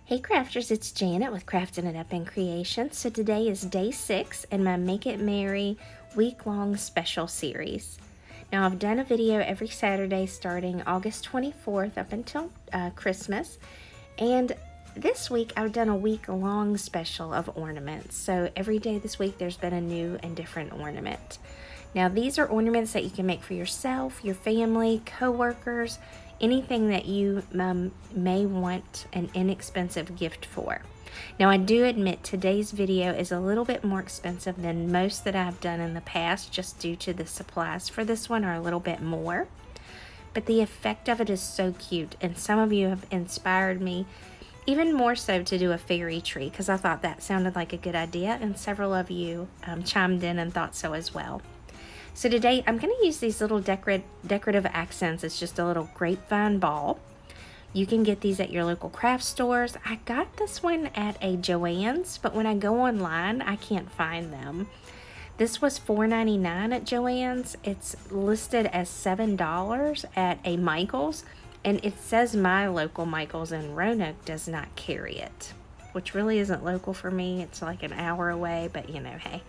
Hey crafters, it's Janet with Crafting It Up in Creation. So today is day 6 in my Make It Merry week-long special series. Now I've done a video every Saturday starting August 24th up until Christmas, and this week I've done a week-long special of ornaments. So every day this week there's been a new and different ornament. Now these are ornaments that you can make for yourself, your family, co-workers, anything that you may want an inexpensive gift for. Now I do admit today's video is a little bit more expensive than most that I've done in the past, just due to the supplies for this one are a little bit more. But the effect of it is so cute, and some of you have inspired me even more so to do a fairy tree, because I thought that sounded like a good idea, and several of you chimed in and thought so as well. So today I'm going to use these little decorative accents. It's just a little grapevine ball. You can get these at your local craft stores. I got this one at a Joann's, but when I go online, I can't find them. This was $4.99 at Joann's. It's listed as $7 at a Michael's, and it says my local Michael's in Roanoke does not carry it, which really isn't local for me. It's like an hour away, but you know, hey.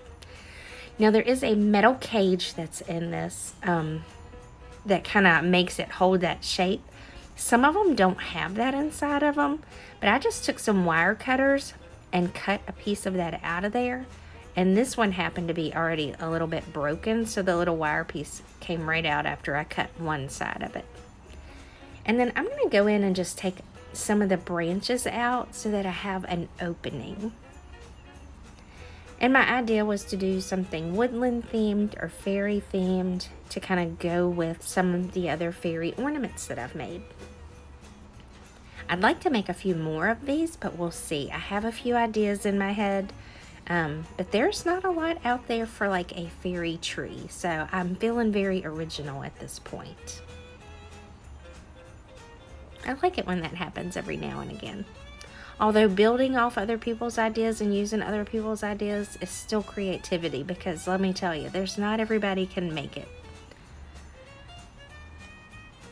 Now there is a metal cage that's in this that kind of makes it hold that shape. Some of them don't have that inside of them, but I just took some wire cutters and cut a piece of that out of there. And this one happened to be already a little bit broken, so the little wire piece came right out after I cut one side of it. And then I'm going to go in and just take some of the branches out so that I have an opening. And my idea was to do something woodland themed or fairy themed to kind of go with some of the other fairy ornaments that I've made. I'd like to make a few more of these, but we'll see. I have a few ideas in my head, but there's not a lot out there for like a fairy tree, so I'm feeling very original at this point. I like it when that happens every now and again. Although building off other people's ideas and using other people's ideas is still creativity, because let me tell you, there's not everybody can make it.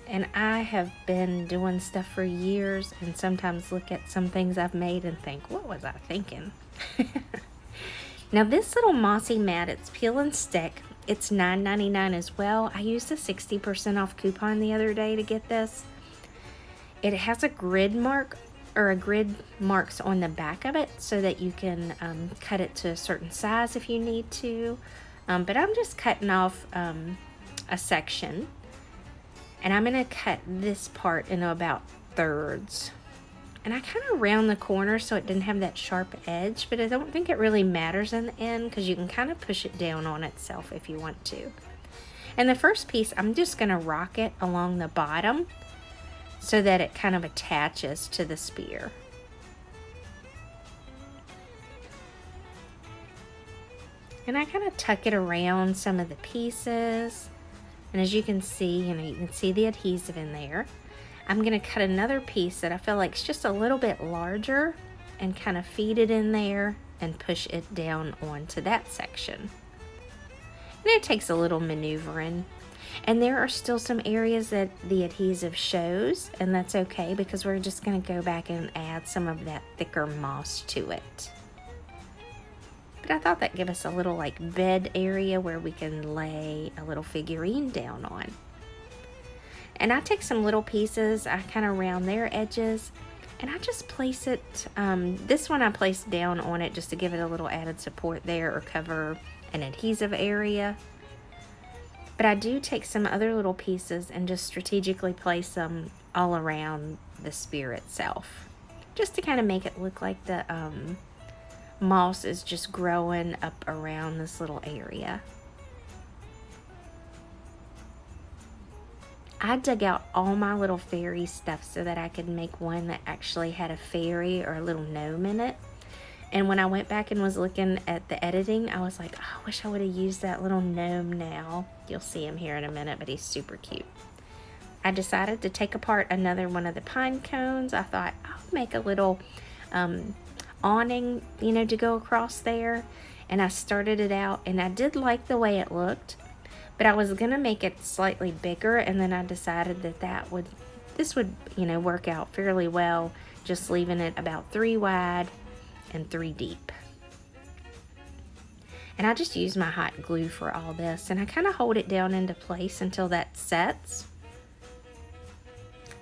And I have been doing stuff for years and sometimes look at some things I've made and think, what was I thinking? Now this little Mossy Mat, it's peel and stick. It's $9.99 as well. I used a 60% off coupon the other day to get this. It has a grid mark or a grid marks on the back of it so that you can cut it to a certain size if you need to. But I'm just cutting off a section, and I'm gonna cut this part into about thirds. And I kind of round the corner so it didn't have that sharp edge, but I don't think it really matters in the end because you can kind of push it down on itself if you want to. And the first piece, I'm just gonna rock it along the bottom so that it kind of attaches to the spear. And I kind of tuck it around some of the pieces. And as you can see, you can see the adhesive in there. I'm gonna cut another piece that I feel like is just a little bit larger and kind of feed it in there and push it down onto that section. And it takes a little maneuvering. And there are still some areas that the adhesive shows, and that's okay because we're just going to go back and add some of that thicker moss to it. But I thought that'd give us a little like bed area where we can lay a little figurine down on. And I take some little pieces, I kind of round their edges, and I just place it, this one I placed down on it just to give it a little added support there or cover an adhesive area. But I do take some other little pieces and just strategically place them all around the spear itself, just to kind of make it look like the moss is just growing up around this little area. I dug out all my little fairy stuff so that I could make one that actually had a fairy or a little gnome in it. And when I went back and was looking at the editing, I was like, oh, I wish I would have used that little gnome now. You'll see him here in a minute, but he's super cute. I decided to take apart another one of the pine cones. I thought I'll make a little awning, to go across there. And I started it out, and I did like the way it looked, but I was gonna make it slightly bigger, and then I decided that this would work out fairly well just leaving it about 3 wide and 3 deep. And I just use my hot glue for all this, and I kind of hold it down into place until that sets.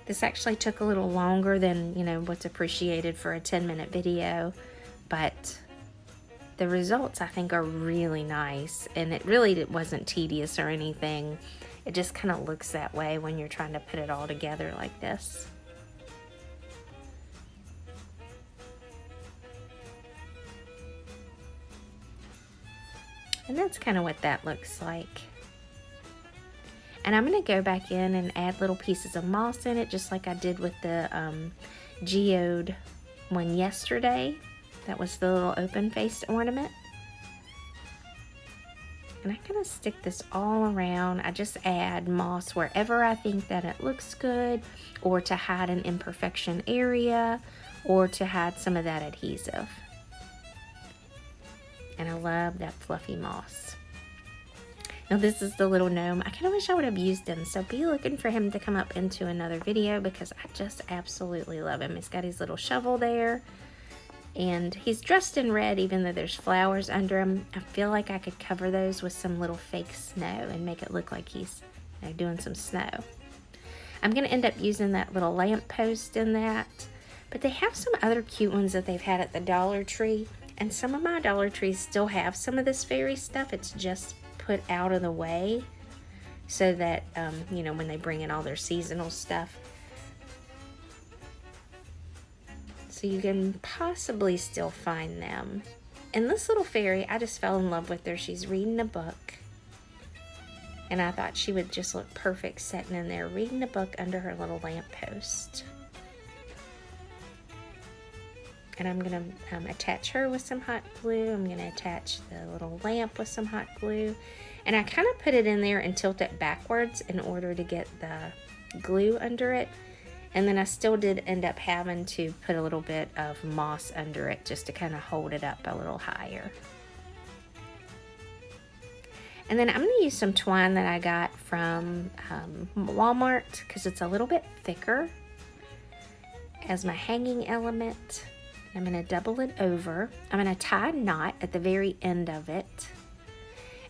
This actually took a little longer than, you know, what's appreciated for a 10-minute video, but the results I think are really nice, and it wasn't tedious or anything. It just kind of looks that way when you're trying to put it all together like this. And that's kind of what that looks like. And I'm going to go back in and add little pieces of moss in it, just like I did with the geode one yesterday. That was the little open-faced ornament. And I kind of stick this all around. I just add moss wherever I think that it looks good, or to hide an imperfection area, or to hide some of that adhesive. And I love that fluffy moss. Now this is the little gnome. I kind of wish I would have used him, so be looking for him to come up into another video because I just absolutely love him. He's got his little shovel there, and he's dressed in red even though there's flowers under him. I feel like I could cover those with some little fake snow and make it look like he's, you know, doing some snow. I'm going to end up using that little lamp post in that, but they have some other cute ones that they've had at the Dollar Tree. And some of my Dollar Trees still have some of this fairy stuff. It's just put out of the way so that, you know, when they bring in all their seasonal stuff. So you can possibly still find them. And this little fairy, I just fell in love with her. She's reading a book. And I thought she would just look perfect sitting in there reading a book under her little lamppost. And I'm going to attach her with some hot glue. I'm going to attach the little lamp with some hot glue. And I kind of put it in there and tilt it backwards in order to get the glue under it. And then I still did end up having to put a little bit of moss under it just to kind of hold it up a little higher. And then I'm going to use some twine that I got from Walmart because it's a little bit thicker as my hanging element. I'm going to double it over. I'm going to tie a knot at the very end of it.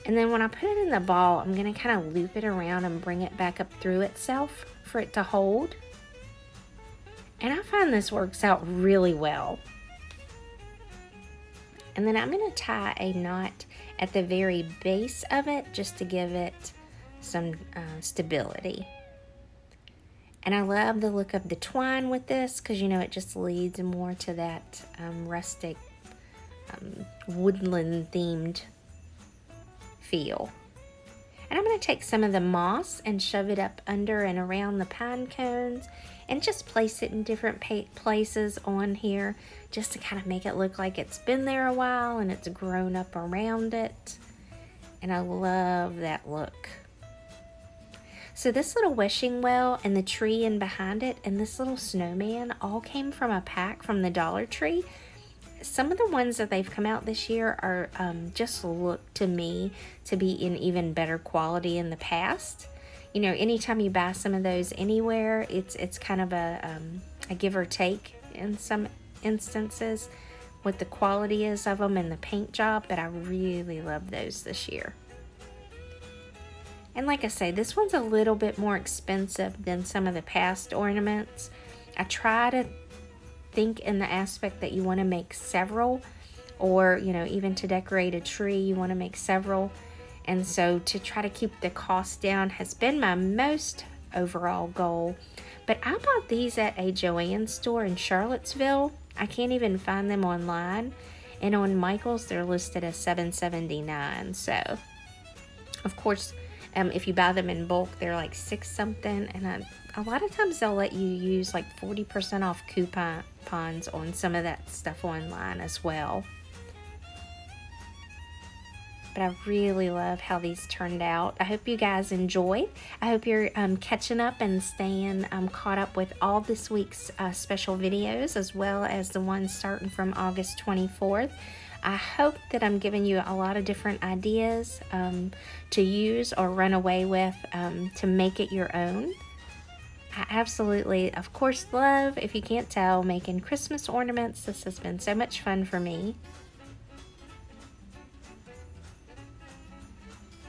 And then when I put it in the ball, I'm going to kind of loop it around and bring it back up through itself for it to hold. And I find this works out really well. And then I'm going to tie a knot at the very base of it just to give it some stability. And I love the look of the twine with this because, you know, it just leads more to that rustic woodland themed feel. And I'm going to take some of the moss and shove it up under and around the pine cones and just place it in different places on here just to kind of make it look like it's been there a while and it's grown up around it. And I love that look. So this little wishing well and the tree in behind it and this little snowman all came from a pack from the Dollar Tree. Some of the ones that they've come out this year are just look to me to be in even better quality in the past. You know, anytime you buy some of those anywhere, it's kind of a give or take in some instances what the quality is of them and the paint job, but I really love those this year. And like I say, this one's a little bit more expensive than some of the past ornaments. I try to think in the aspect that you want to make several, or, you know, even to decorate a tree, you want to make several. And so to try to keep the cost down has been my most overall goal. But I bought these at a Joann store in Charlottesville. I can't even find them online. And on Michael's, they're listed as $7.79. So, of course, if you buy them in bulk, they're like $6 something. And a lot of times they'll let you use like 40% off coupons on some of that stuff online as well. But I really love how these turned out. I hope you guys enjoyed. I hope you're catching up and staying caught up with all this week's special videos, as well as the ones starting from August 24th. I hope that I'm giving you a lot of different ideas to use or run away with to make it your own. I absolutely, of course, love, if you can't tell, making Christmas ornaments. This has been so much fun for me.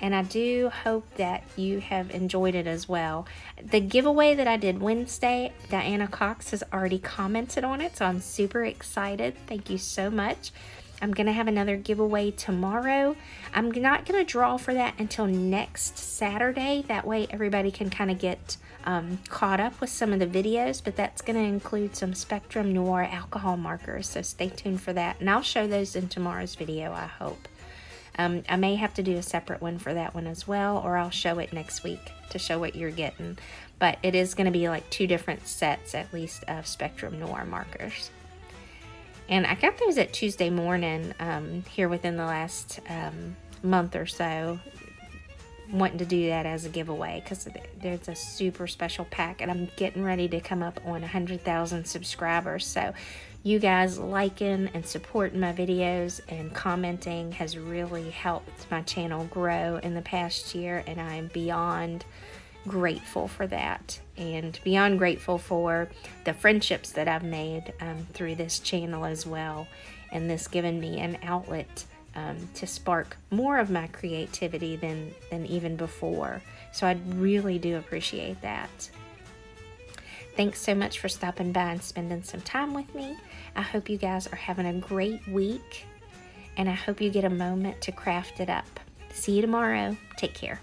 And I do hope that you have enjoyed it as well. The giveaway that I did Wednesday, Diana Cox has already commented on it, so I'm super excited. Thank you so much. I'm going to have another giveaway tomorrow. I'm not going to draw for that until next Saturday. That way everybody can kind of get caught up with some of the videos, but that's going to include some Spectrum Noir alcohol markers, so stay tuned for that. And I'll show those in tomorrow's video, I hope. I may have to do a separate one for that one as well, or I'll show it next week to show what you're getting. But it is going to be like 2 different sets, at least, of Spectrum Noir markers. And I got those at Tuesday morning here within the last month or so, wanting to do that as a giveaway because there's a super special pack, and I'm getting ready to come up on 100,000 subscribers. So you guys liking and supporting my videos and commenting has really helped my channel grow in the past year, and I'm beyond grateful for that, and beyond grateful for the friendships that I've made through this channel as well, and this given me an outlet to spark more of my creativity than even before. So I really do appreciate that. Thanks so much for stopping by and spending some time with me. I hope you guys are having a great week, and I hope you get a moment to craft it up. See you tomorrow. Take care.